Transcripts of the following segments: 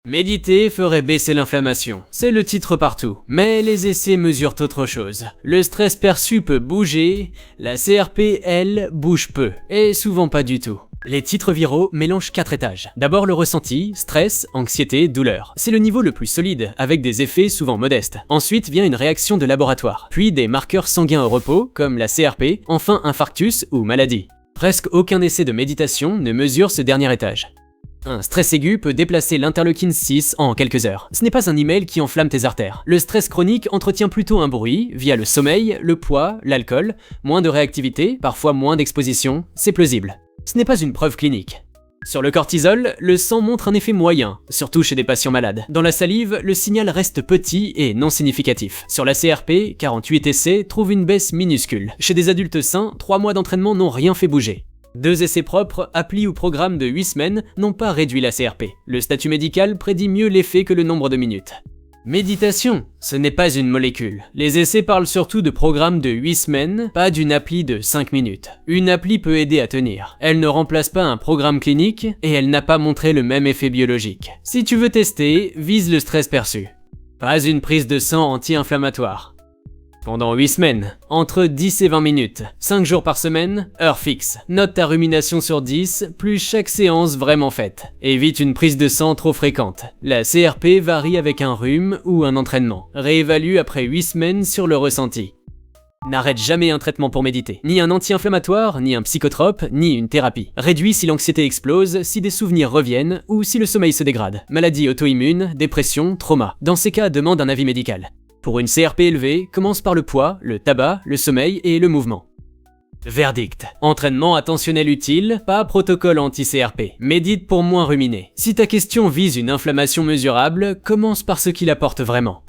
Méditer ferait baisser l'inflammation, c'est le titre partout. Mais les essais mesurent autre chose. Le stress perçu peut bouger, la CRP, elle, bouge peu, et souvent pas du tout. Les titres viraux mélangent 4 étages. D'abord le ressenti, stress, anxiété, douleur. C'est le niveau le plus solide, avec des effets souvent modestes. Ensuite vient une réaction de laboratoire, puis des marqueurs sanguins au repos, comme la CRP, enfin infarctus ou maladie. Presque aucun essai de méditation ne mesure ce dernier étage. Un stress aigu peut déplacer l'interleukine 6 en quelques heures. Ce n'est pas un email qui enflamme tes artères. Le stress chronique entretient plutôt un bruit, via le sommeil, le poids, l'alcool, moins de réactivité, parfois moins d'exposition, c'est plausible. Ce n'est pas une preuve clinique. Sur le cortisol, le sang montre un effet moyen, surtout chez des patients malades. Dans la salive, le signal reste petit et non significatif. Sur la CRP, 48 essais trouvent une baisse minuscule. Chez des adultes sains, 3 mois d'entraînement n'ont rien fait bouger. 2 essais propres, applis ou programmes de 8 semaines, n'ont pas réduit la CRP. Le statut médical prédit mieux l'effet que le nombre de minutes. Méditation, ce n'est pas une molécule. Les essais parlent surtout de programmes de 8 semaines, pas d'une appli de 5 minutes. Une appli peut aider à tenir. Elle ne remplace pas un programme clinique et elle n'a pas montré le même effet biologique. Si tu veux tester, vise le stress perçu. Pas une prise de sang anti-inflammatoire. Pendant 8 semaines, entre 10 et 20 minutes, 5 jours par semaine, heure fixe. Note ta rumination sur 10, plus chaque séance vraiment faite. Évite une prise de sang trop fréquente. La CRP varie avec un rhume ou un entraînement. Réévalue après 8 semaines sur le ressenti. N'arrête jamais un traitement pour méditer. Ni un anti-inflammatoire, ni un psychotrope, ni une thérapie. Réduis si l'anxiété explose, si des souvenirs reviennent, ou si le sommeil se dégrade. Maladie auto-immune, dépression, trauma. Dans ces cas, demande un avis médical. Pour une CRP élevée, commence par le poids, le tabac, le sommeil et le mouvement. Verdict. Entraînement attentionnel utile, pas protocole anti-CRP. Médite pour moins ruminer. Si ta question vise une inflammation mesurable, commence par ce qui l'apporte vraiment.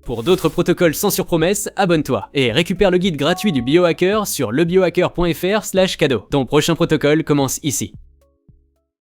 Pour d'autres protocoles sans surpromesse, abonne-toi et récupère le guide gratuit du biohacker sur lebiohacker.fr/cadeau. Ton prochain protocole commence ici.